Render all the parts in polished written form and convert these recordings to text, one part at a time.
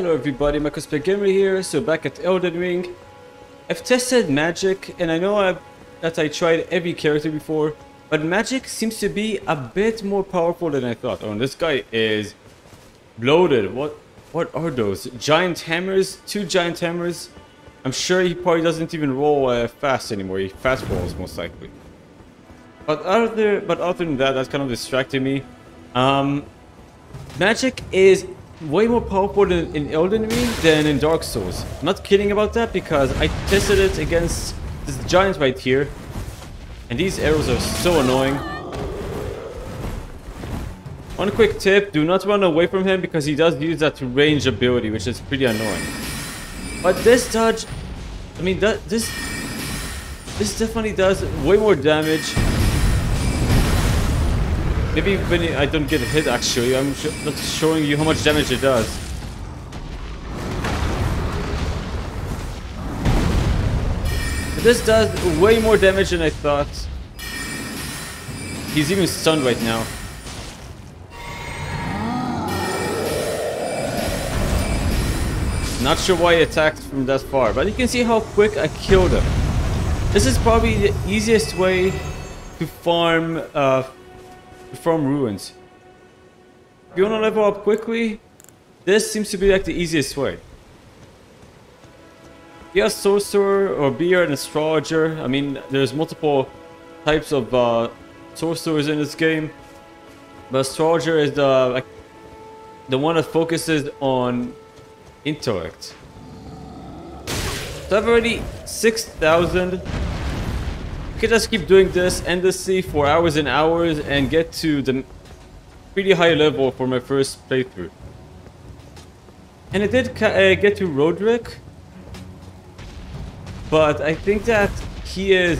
Hello everybody, MicroSpecGamer here. So back at EldenRing. I've tested magic and I know that I tried every character before, but magic seems to be a bit more powerful than I thought. Oh, and this guy is bloated. What are those? Giant hammers? 2 giant hammers? I'm sure he probably doesn't even roll fast anymore. He fast rolls most likely. But other than that, that's kind of distracting me. Magic is way more powerful in Elden Ring than in Dark Souls. I'm not kidding about that because I tested it against this giant right here. And these arrows are so annoying. One quick tip, do not run away from him because he does use that range ability, which is pretty annoying. But this dodge, I mean, this definitely does way more damage. Maybe when I don't get hit actually, I'm not showing you how much damage it does. But this does way more damage than I thought. He's even stunned right now. Not sure why he attacked from that far, but you can see how quick I killed him. This is probably the easiest way to farm ruins. If you want to level up quickly, this seems to be like the easiest way. Be a sorcerer or be an astrologer. I mean, there's multiple types of sorcerers in this game, but astrologer is the one that focuses on intellect. So I've already 6,000. You can just keep doing this endlessly for hours and hours and get to the pretty high level for my first playthrough. And I did get to Roderick, but I think that he is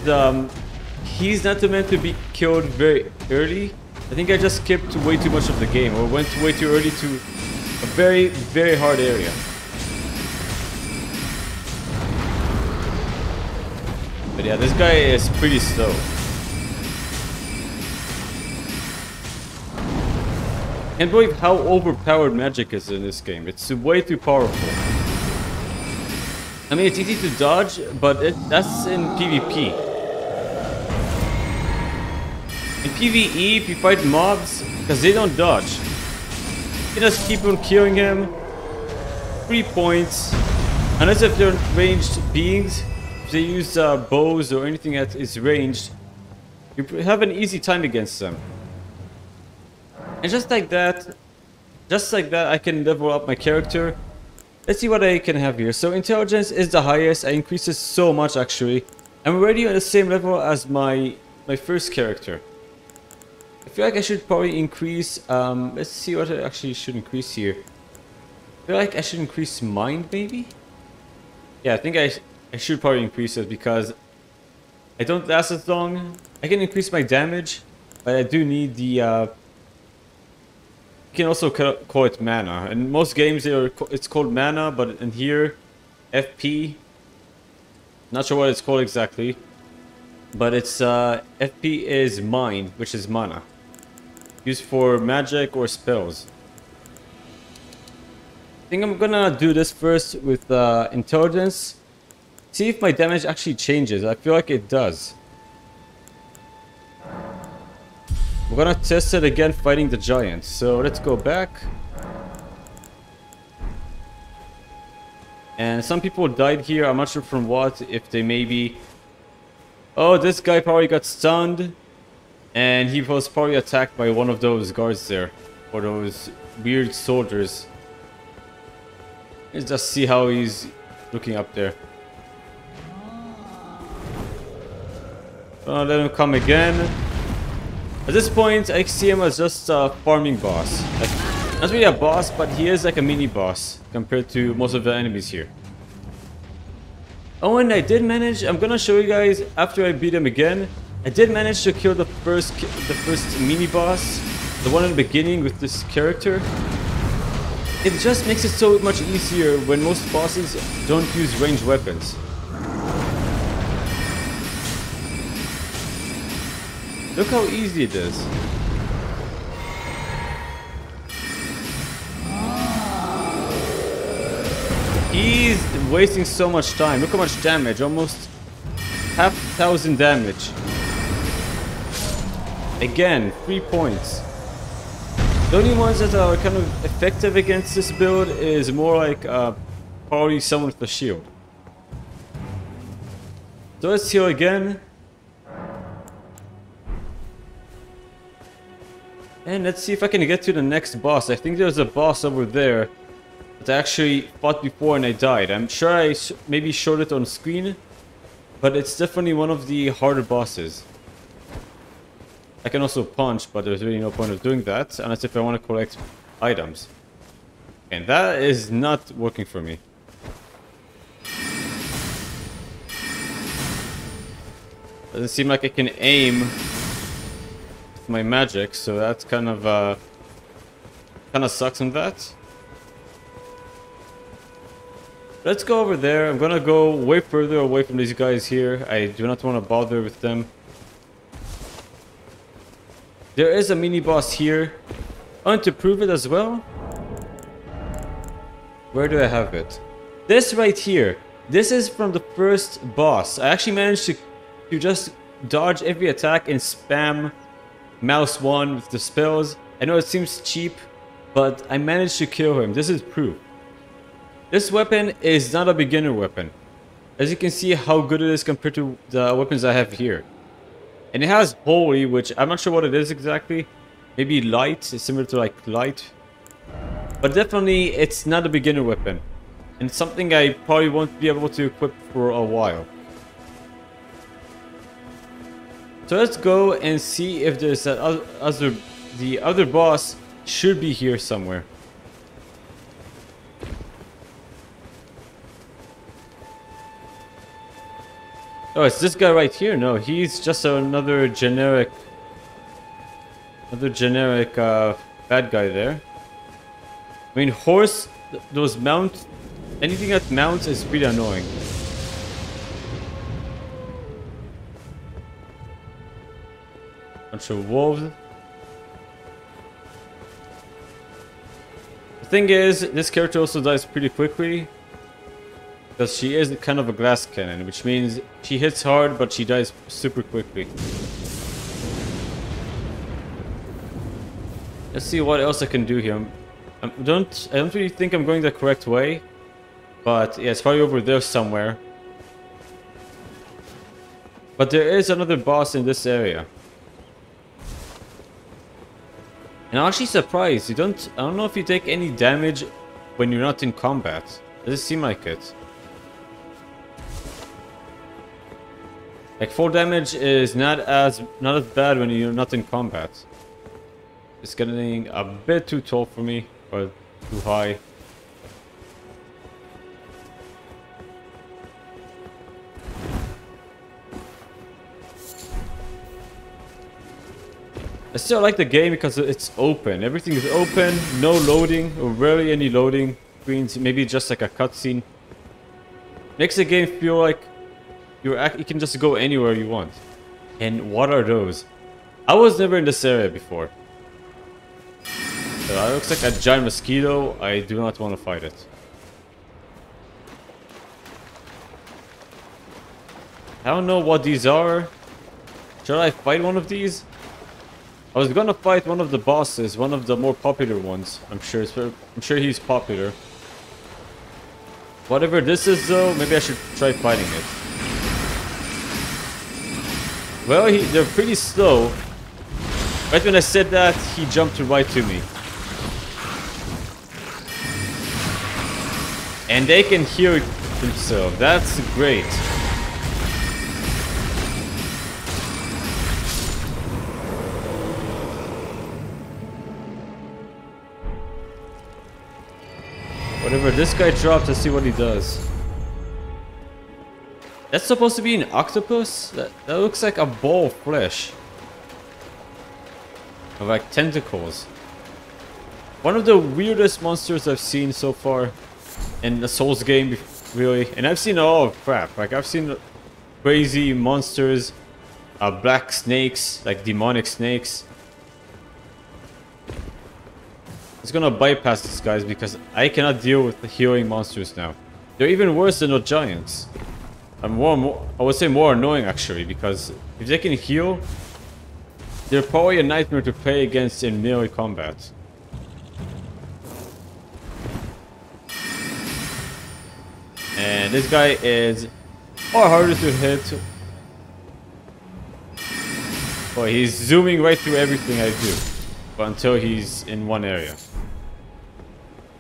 he's not meant to be killed very early. I think I just skipped way too much of the game or went way too early to a very, very hard area. But yeah, this guy is pretty slow. Can't believe how overpowered magic is in this game. It's way too powerful. I mean, it's easy to dodge, but that's in PvP. In PvE, if you fight mobs, because they don't dodge, you just keep on killing him. 3 points. Unless if they're ranged beings. If they use bows or anything that is ranged, you have an easy time against them. And just like that, I can level up my character. Let's see what I can have here. So intelligence is the highest. I increased it so much actually. I'm already on the same level as my first character. I feel like I should probably increase. Let's see what I actually should increase here. I feel like I should increase mind maybe. Yeah, I think I should probably increase it because I don't last as long. I can increase my damage, but I do need the... you can also call it mana. In most games it's called mana, but in here, FP. Not sure what it's called exactly. But it's FP is mind, which is mana. Used for magic or spells. I think I'm gonna do this first with intelligence. See if my damage actually changes. I feel like it does. We're gonna test it again fighting the giant. So let's go back. And some people died here. I'm not sure from what. If they maybe... Oh, this guy probably got stunned. And he was probably attacked by one of those guards there. Or those weird soldiers. Let's just see how he's looking up there. Let him come again. At this point, I see him as just a farming boss. Not really a boss, but he is like a mini boss compared to most of the enemies here. Oh, and I did manage. I'm gonna show you guys after I beat him again. I did manage to kill the first mini boss, the one in the beginning with this character. It just makes it so much easier when most bosses don't use ranged weapons. Look how easy it is. He's wasting so much time. Look how much damage. Almost 1,000 damage. Again, 3 points. The only ones that are kind of effective against this build is more like probably someone with a shield. So let's heal again. And let's see if I can get to the next boss. I think there's a boss over there that I actually fought before and I died. I'm sure I maybe showed it on screen, but it's definitely one of the harder bosses. I can also punch, but there's really no point of doing that unless if I want to collect items. And that is not working for me. Doesn't seem like I can aim with my magic, so that's kind of sucks on that. Let's go over there. I'm gonna go way further away from these guys here. I do not want to bother with them. There is a mini boss here. I want to prove it as well. Where do I have it? This right here. This is from the first boss. I actually managed to just dodge every attack and spam mouse 1 with the spells. I know it seems cheap, but I managed to kill him. This is proof. This weapon is not a beginner weapon. As you can see how good it is compared to the weapons I have here. And it has holy, which I'm not sure what it is exactly. Maybe light, it's similar to like light. But definitely it's not a beginner weapon. And something I probably won't be able to equip for a while. So let's go and see if there's that the other boss should be here somewhere. Oh, it's this guy right here. No, he's just another generic bad guy there. I mean, horse, those mount, anything that mounts is pretty annoying. Bunch of wolves. The thing is, this character also dies pretty quickly. Because she is kind of a glass cannon, which means she hits hard, but she dies super quickly. Let's see what else I can do here. I don't really think I'm going the correct way. But yeah, it's probably over there somewhere. But there is another boss in this area. And I'm actually surprised. I don't know if you take any damage when you're not in combat. Does it seem like it? Like 4 damage is not as bad when you're not in combat. It's getting a bit too tall for me, or too high. I still like the game because it's open. Everything is open, no loading, or rarely any loading screens. Maybe just like a cutscene. Makes the game feel like you can just go anywhere you want. And what are those? I was never in this area before. So that looks like a giant mosquito. I do not want to fight it. I don't know what these are. Should I fight one of these? I was gonna fight one of the bosses, one of the more popular ones. I'm sure he's popular. Whatever this is though, maybe I should try fighting it. Well, they're pretty slow. Right when I said that, he jumped right to me. And they can heal themselves. That's great. Whatever this guy drops, let's see what he does. That's supposed to be an octopus? That looks like a ball of flesh. Or like tentacles. One of the weirdest monsters I've seen so far in the Souls game, really. And I've seen a lot of crap. Like I've seen crazy monsters, black snakes, like demonic snakes. I'm just gonna bypass these guys because I cannot deal with the healing monsters now. They're even worse than the giants. And I would say more annoying actually, because if they can heal, they're probably a nightmare to play against in melee combat. And this guy is far harder to hit. But he's zooming right through everything I do. But until he's in one area.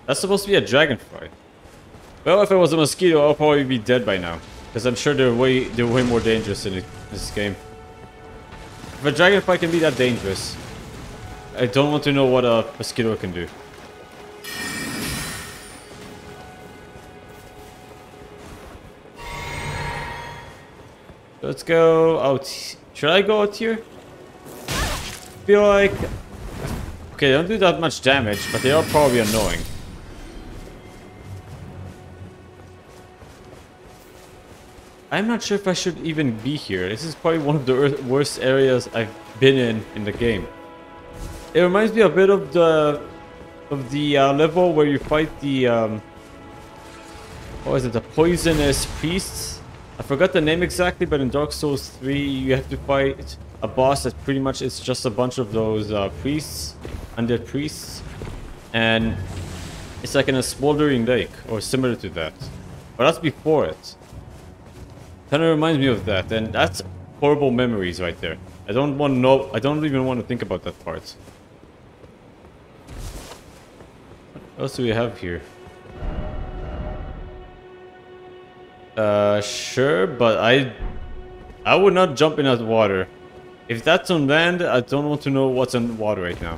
That's supposed to be a dragonfly. Well, if it was a mosquito, I'll probably be dead by now. Because I'm sure they're way more dangerous in this game. If a dragonfly can be that dangerous, I don't want to know what a mosquito can do. Let's go out. Should I go out here? I feel like... Okay, they don't do that much damage, but they are probably annoying. I'm not sure if I should even be here. This is probably one of the worst areas I've been in the game. It reminds me a bit of the level where you fight the what is it? The poisonous priests. I forgot the name exactly, but in Dark Souls 3 you have to fight a boss that pretty much is just a bunch of those priests, undead priests, and it's like in a smoldering lake or similar to that. But that's before it. Kind of reminds me of that, and that's horrible memories right there. I don't want to know. I don't even want to think about that part. What else do we have here? Sure, but I would not jump in that water. If that's on land, I don't want to know what's on water right now.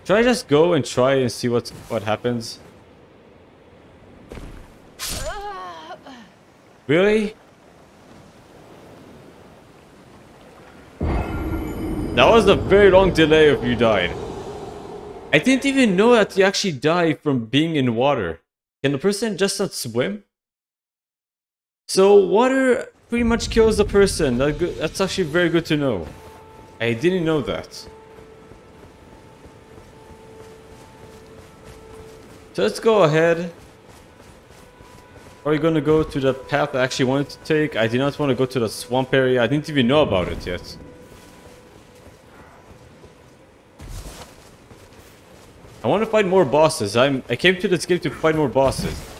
Should I just go and try and see what happens? Really? That was a very long delay if you died. I didn't even know that you actually die from being in water. Can the person just not swim? So water pretty much kills the person. That's actually very good to know. I didn't know that. So let's go ahead. Are we going to go to the path I actually wanted to take? I did not want to go to the swamp area. I didn't even know about it yet. I want to fight more bosses. I came to this game to fight more bosses.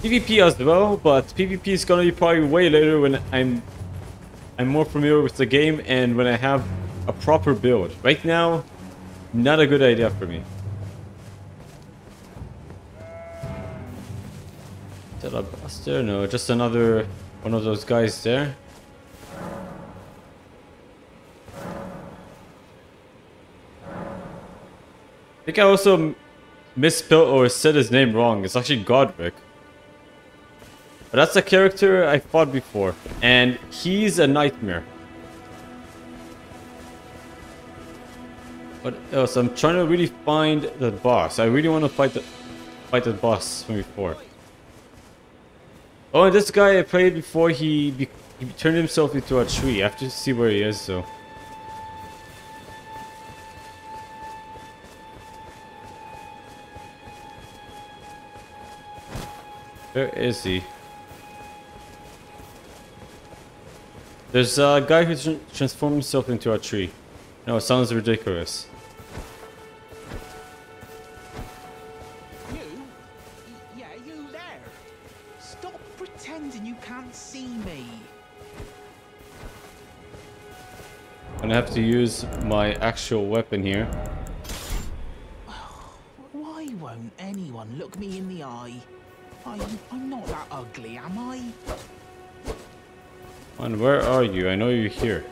PvP as well, but PvP is going to be probably way later when I'm more familiar with the game and when I have a proper build. Right now, not a good idea for me. Is that a boss there? No, just another one of those guys there. I think I also misspelled or said his name wrong. It's actually Godric. But that's a character I fought before, and he's a nightmare. What else? I'm trying to really find the boss. I really want to fight the boss from before. Oh, and this guy I played before, he turned himself into a tree. I have to see where he is, though. Where is he? There's a guy who transformed himself into a tree. No, it sounds ridiculous. Yeah, you there. Stop pretending you can't see me. I'm gonna have to use my actual weapon here. Why won't anyone look me in the eye? I'm not that ugly, am I? And where are you? I know you're here.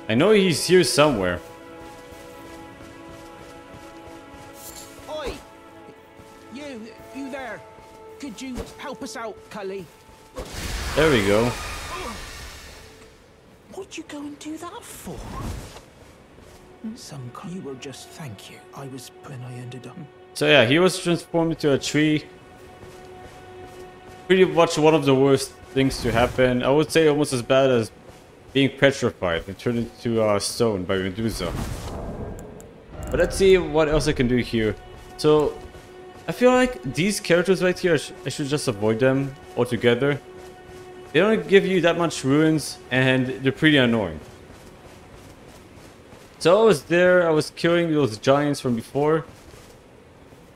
I know he's here somewhere. Oi! You there? Could you help us out, Cully? There we go. What'd you go and do that for? You were just thank you. I was when I ended up. So yeah, he was transformed into a tree. Pretty much one of the worst things to happen. I would say almost as bad as being petrified and turned into stone by Medusa. But let's see what else I can do here. So, I feel like these characters right here, I should just avoid them altogether. They don't give you that much ruins, and they're pretty annoying. So I was there, I was killing those giants from before.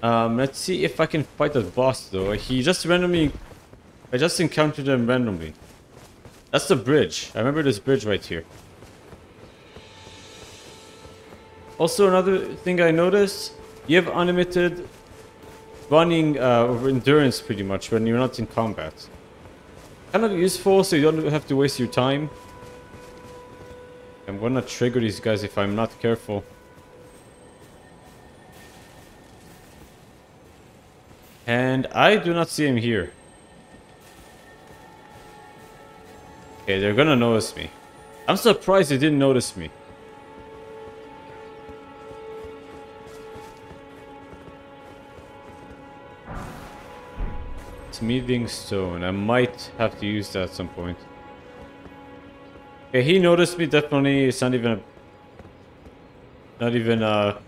Let's see if I can fight that boss though. He just randomly... I just encountered him randomly. That's the bridge. I remember this bridge right here. Also, another thing I noticed, you have unlimited running endurance pretty much when you're not in combat. Kind of useful so you don't have to waste your time. I'm gonna trigger these guys if I'm not careful. And I do not see him here. Okay, they're gonna notice me. I'm surprised they didn't notice me. Smithing stone. I might have to use that at some point. Okay, he noticed me definitely. It's not even of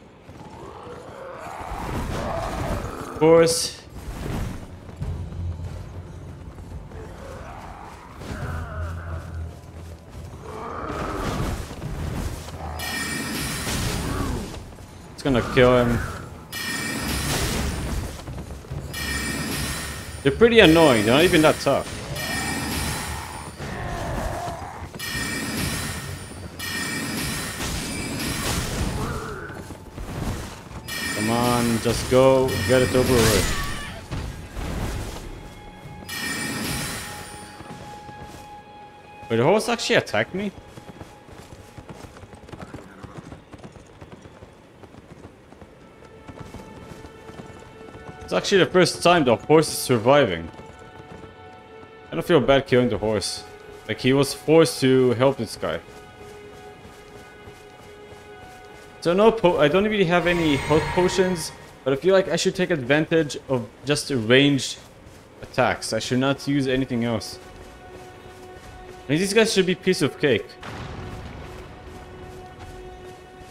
course. It's gonna kill him. They're pretty annoying. They're not even that tough. Come on, just go. Get it over with. Wait, the horse actually attacked me? It's actually the first time the horse is surviving. I don't feel bad killing the horse. Like, he was forced to help this guy. So I don't really have any health potions, but I feel like I should take advantage of just ranged attacks. I should not use anything else. And these guys should be piece of cake.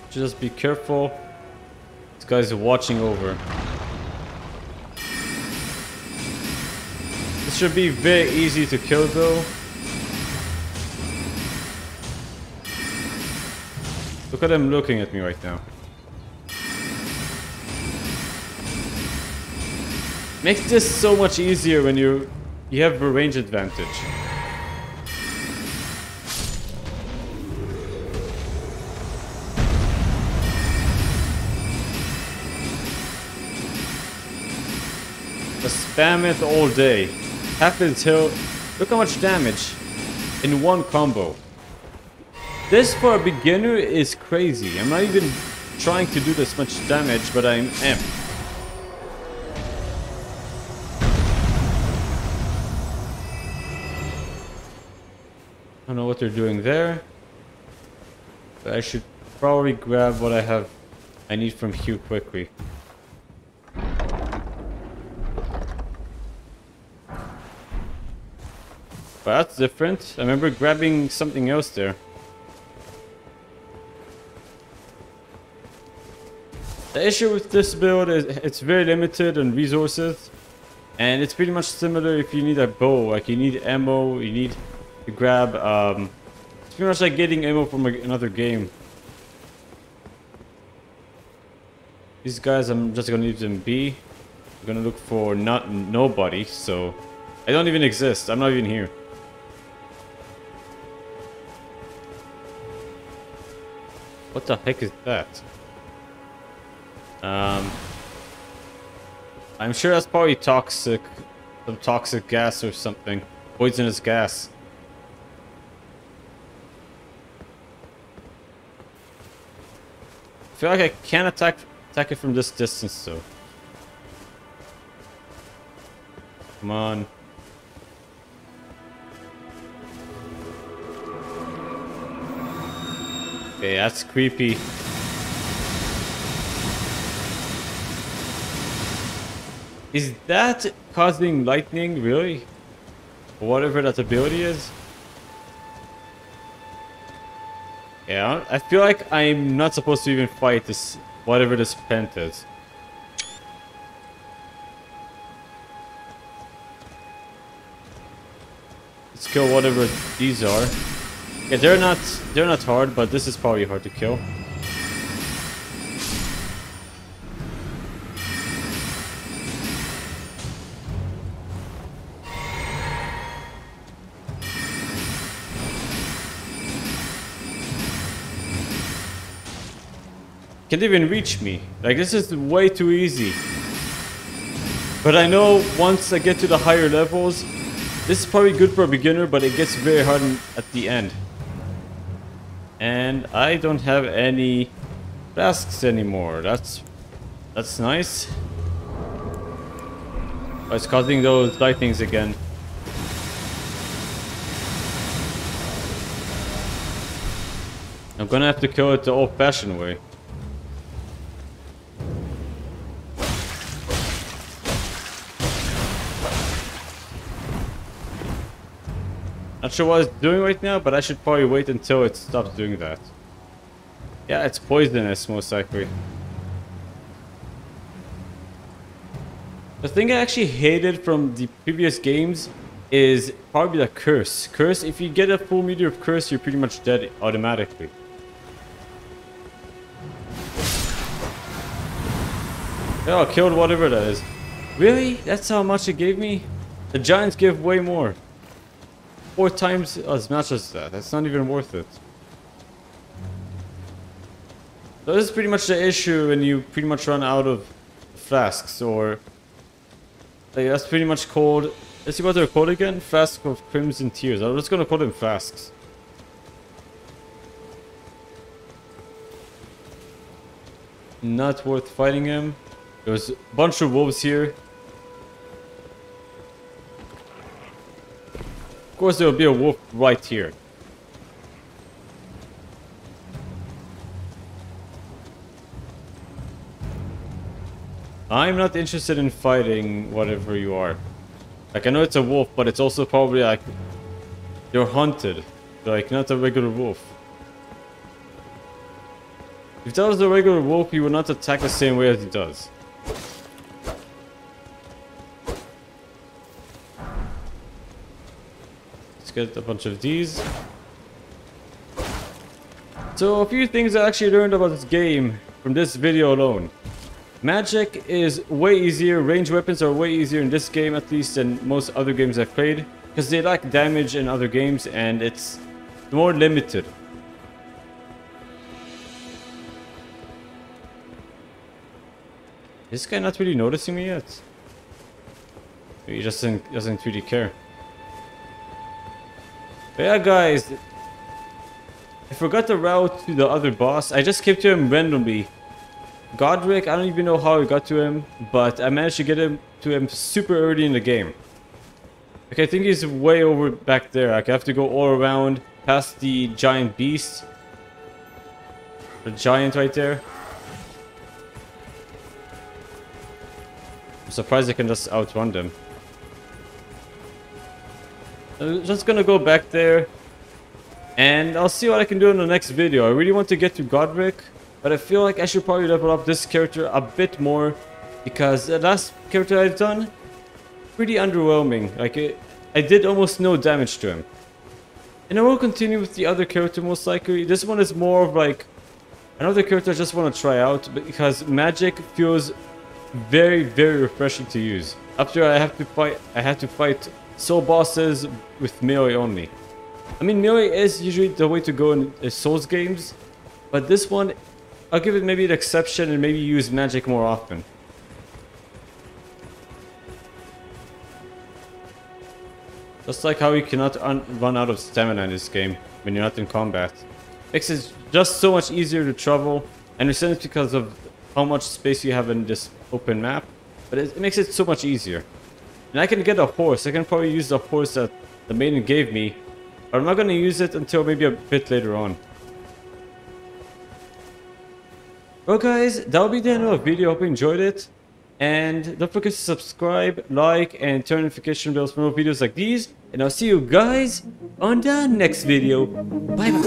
Should just be careful. This guy's watching over. This should be very easy to kill though. Look at him looking at me right now. Makes this so much easier when you have a range advantage. Just spam it all day. Half his health. Look how much damage in one combo. This for a beginner is crazy. I'm not even trying to do this much damage, but I am. I don't know what they're doing there. But I should probably grab what I need from Hugh quickly. But that's different. I remember grabbing something else there. The issue with this build is it's very limited on resources. And it's pretty much similar if you need a bow. Like, you need ammo, you need to grab... it's pretty much like getting ammo from another game. These guys, I'm just gonna leave them be. I'm gonna look for nobody, so... I don't even exist. I'm not even here. What the heck is that? I'm sure that's probably toxic. Some toxic gas or something. Poisonous gas. I feel like I can't attack it from this distance though. Come on. Okay, that's creepy. Is that causing lightning, really? Or whatever that ability is? Yeah, I feel like I'm not supposed to even fight this, whatever this pent is. Let's kill whatever these are. Yeah, they're not hard, but this is probably hard to kill. Can't even reach me. Like, this is way too easy. But I know once I get to the higher levels, this is probably good for a beginner, but it gets very hard at the end. And I don't have any flasks anymore. That's nice. Oh, it's causing those lightnings again. I'm gonna have to kill it the old-fashioned way. Not sure what it's doing right now, but I should probably wait until it stops doing that. Yeah, it's poisonous, most likely. The thing I actually hated from the previous games is probably the curse. Curse, if you get a full meter of curse, you're pretty much dead automatically. Yeah, I killed whatever that is. Really? That's how much it gave me? The giants give way more. 4 times as much as that. That's not even worth it. So this is pretty much the issue when you pretty much run out of flasks, or like, that's pretty much called. Let's see what they're called again. Flask of Crimson Tears. I'm just gonna call them flasks. Not worth fighting him. There's a bunch of wolves here. Of course, there will be a wolf right here. I'm not interested in fighting whatever you are. Like, I know it's a wolf, but it's also probably like you're hunted. Like, not a regular wolf. If that was a regular wolf, he would not attack the same way as he does. Get a bunch of these. So a few things I actually learned about this game from this video alone. Magic is way easier, ranged weapons are way easier in this game at least than most other games I've played, because they lack damage in other games and it's more limited. Is this guy not really noticing me yet? He just doesn't really care. But yeah, guys, I forgot the route to the other boss. I just came to him randomly. Godric, I don't even know how I got to him, but I managed to get to him super early in the game. Okay, I think he's way over back there. Like, I have to go all around past the giant beast. The giant right there. I'm surprised I can just outrun them. I'm just gonna go back there and I'll see what I can do in the next video. I really want to get to Godric, but I feel like I should probably level up this character a bit more, because the last character I've done, pretty underwhelming. Like, I did almost no damage to him. And I will continue with the other character most likely. This one is more of like another character I just want to try out, because magic feels very, very refreshing to use. After I had to fight soul bosses with melee only. I mean, melee is usually the way to go in Souls games, but this one, I'll give it maybe an exception and maybe use magic more often. Just like how you cannot run out of stamina in this game when you're not in combat. Makes it just so much easier to travel. I understand it's because of how much space you have in this open map, but it makes it so much easier. And I can get a horse. I can probably use the horse that the maiden gave me, but I'm not going to use it until maybe a bit later on. Well guys, that'll be the end of the video. Hope you enjoyed it. And don't forget to subscribe, like, and turn notification bells for more videos like these. And I'll see you guys on the next video. Bye bye.